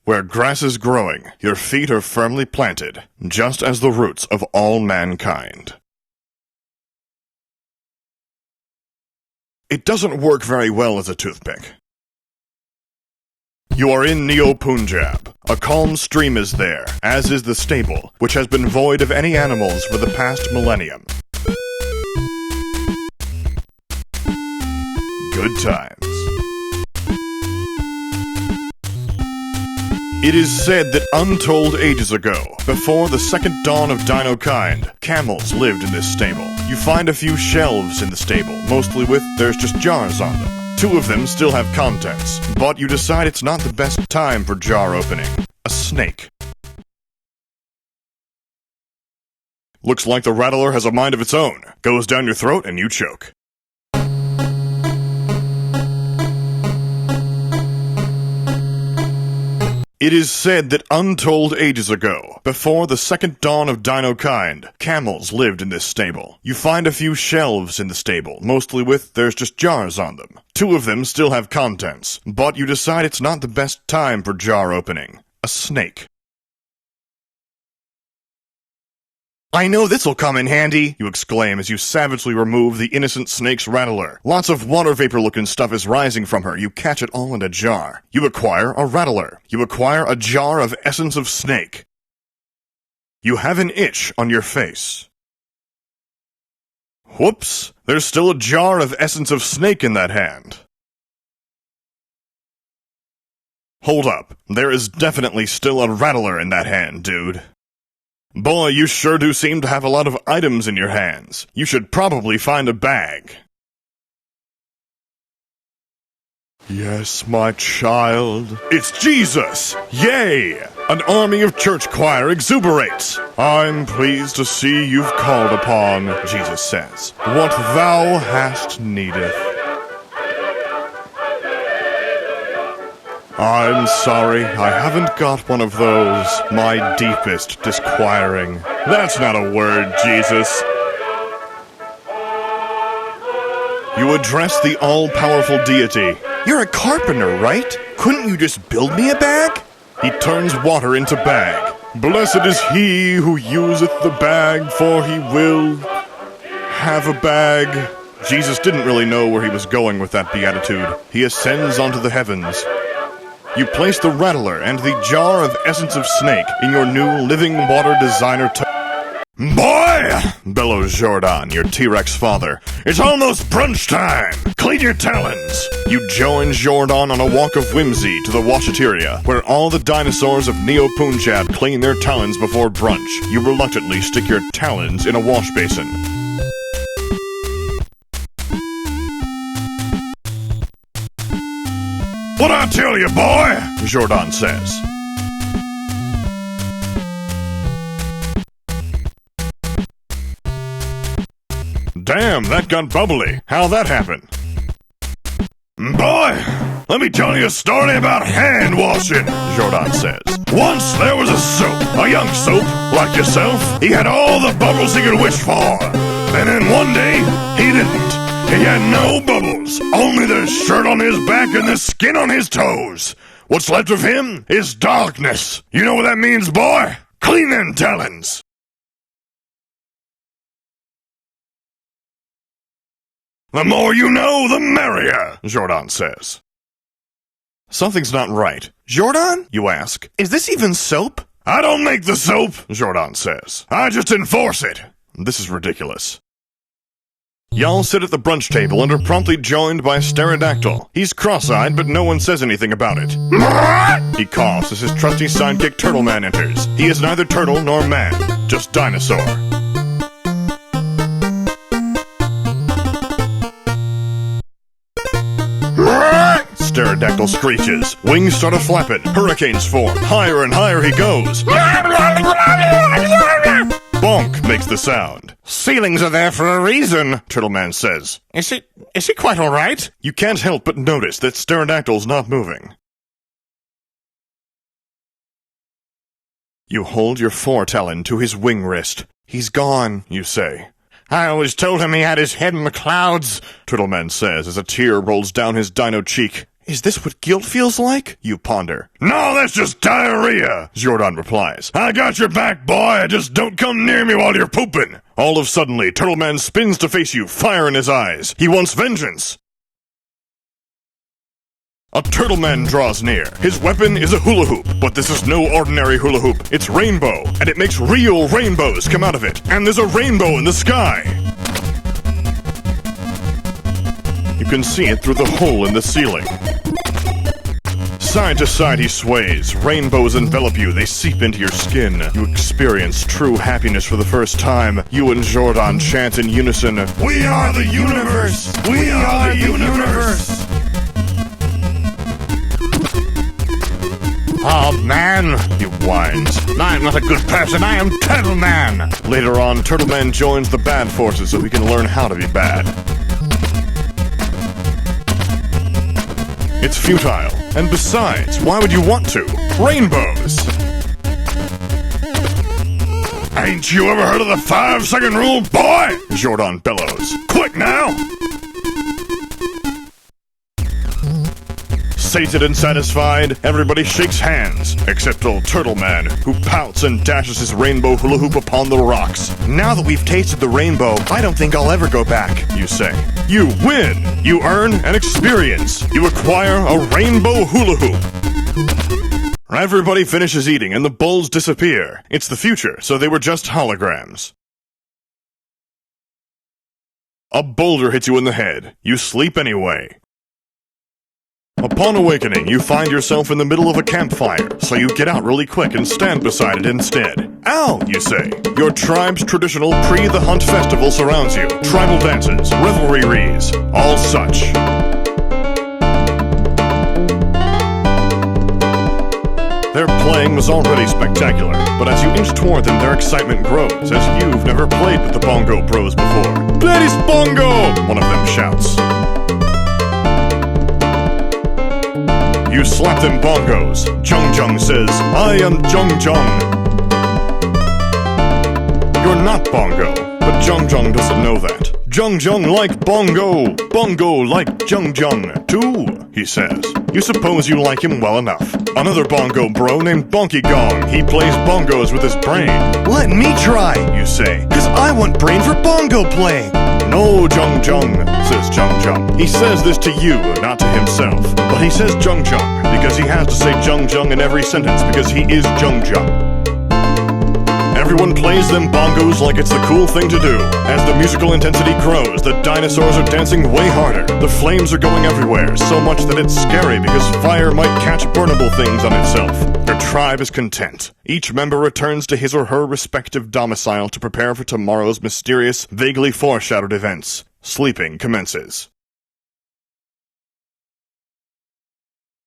Where grass is growing, your feet are firmly planted, just as the roots of all mankind. It doesn't work very well as a toothpick. You are in Neo-Punjab. A calm stream is there, as is the stable, which has been void of any animals for the past millennium. Good times. It is said that untold ages ago, before the second dawn of dino-kind, camels lived in this stable. You find a few shelves in the stable, mostly with there's just jars on them. 2 of them still have contents, but you decide it's not the best time for jar opening. A snake. Looks like the rattler has a mind of its own. Goes down your throat and you choke. It is said that untold ages ago, before the second dawn of dino-kind, camels lived in this stable. You find a few shelves in the stable, mostly with there's just jars on them. 2 of them still have contents, but you decide it's not the best time for jar opening. A snake. I know this'll come in handy, you exclaim as you savagely remove the innocent snake's rattler. Lots of water vapor-looking stuff is rising from her. You catch it all in a jar. You acquire a rattler. You acquire a jar of essence of snake. You have an itch on your face. Whoops, there's still a jar of essence of snake in that hand. Hold up, there is definitely still a rattler in that hand, dude. Boy, you sure do seem to have a lot of items in your hands. You should probably find a bag. Yes, my child. It's Jesus! Yay! An army of church choir exuberates. I'm pleased to see you've called upon, Jesus says, what thou hast needeth. I'm sorry, I haven't got one of those, my deepest disquiring. That's not a word, Jesus. You address the all-powerful deity. You're a carpenter, right? Couldn't you just build me a bag? He turns water into bag. Blessed is he who useth the bag, for he will have a bag. Jesus didn't really know where he was going with that beatitude. He ascends onto the heavens. You place the rattler and the jar of essence of snake in your new living water designer Boy! Bellows Jordan, your T-Rex father. It's almost brunch time! Clean your talons! You join Jordan on a walk of whimsy to the washateria, where all the dinosaurs of Neo-Punjab clean their talons before brunch. You reluctantly stick your talons in a wash basin. What'd I tell you, boy? Jordan says. Damn, that got bubbly. How'd that happen? Boy, let me tell you a story about hand washing, Jordan says. Once there was a soap, a young soap, like yourself. He had all the bubbles he could wish for. And then one day, he didn't. He had no bubbles, only the shirt on his back and the skin on his toes. What's left of him is darkness. You know what that means, boy? Clean them talons. The more you know, the merrier, Jordan says. Something's not right. Jordan, you ask, is this even soap? I don't make the soap, Jordan says. I just enforce it. This is ridiculous. Y'all sit at the brunch table and are promptly joined by a pterodactyl. He's cross-eyed, but no one says anything about it. He coughs as his trusty sidekick Turtle Man enters. He is neither turtle nor man, just dinosaur. Pterodactyl screeches. Wings start a-flapping. Hurricanes form. Higher and higher he goes. Bonk makes the sound. Ceilings are there for a reason, Turtleman says. Is he quite all right? You can't help but notice that Pterodactyl's not moving. You hold your foretalon to his wing wrist. He's gone, you say. I always told him he had his head in the clouds, Turtleman says as a tear rolls down his dino cheek. Is this what guilt feels like? You ponder. No, that's just diarrhea, Zordon replies. I got your back, boy. Just don't come near me while you're pooping. All of suddenly, Turtle Man spins to face you, fire in his eyes. He wants vengeance. A turtle man draws near. His weapon is a hula hoop, but this is no ordinary hula hoop. It's rainbow, and it makes real rainbows come out of it. And there's a rainbow in the sky. You can see it through the hole in the ceiling. Side to side he sways. Rainbows envelop you. They seep into your skin. You experience true happiness for the first time. You and Zordon chant in unison, "We are the universe! We are the universe!" Oh, man, he whines. I'm not a good person, I am Turtle Man! Later on, Turtle Man joins the bad forces so he can learn how to be bad. It's futile. And besides, why would you want to? Rainbows! Ain't you ever heard of the 5-second rule, boy? Zordon bellows. Quick now! Sated and satisfied, everybody shakes hands, except old Turtle Man, who pouts and dashes his rainbow hula hoop upon the rocks. Now that we've tasted the rainbow, I don't think I'll ever go back, you say. You win! You earn an experience! You acquire a rainbow hula hoop! Everybody finishes eating and the bowls disappear. It's the future, so they were just holograms. A boulder hits you in the head. You sleep anyway. Upon awakening, you find yourself in the middle of a campfire, so you get out really quick and stand beside it instead. Ow, you say. Your tribe's traditional pre-the-hunt festival surrounds you. Tribal dances, revelries, all such. Their playing was already spectacular, but as you inch toward them, their excitement grows, as you've never played with the Bongo Bros before. Play this bongo! One of them shouts. You slap them bongos. Jung Jung says, I am Jung Jung. You're not Bongo, but Jung Jung doesn't know that. Jung Jung like Bongo. Bongo like Jung Jung, too, he says. You suppose you like him well enough. Another Bongo bro named Bonky Gong. He plays bongos with his brain. Let me try, you say, cause I want brain for bongo playing. No, Jung Jung, says Jung Jung. He says this to you, not to himself. But he says Jung Jung because he has to say Jung Jung in every sentence because he is Jung Jung. Everyone plays them bongos like it's the cool thing to do. As the musical intensity grows, the dinosaurs are dancing way harder. The flames are going everywhere, so much that it's scary because fire might catch burnable things on itself. Your tribe is content. Each member returns to his or her respective domicile to prepare for tomorrow's mysterious, vaguely foreshadowed events. Sleeping commences.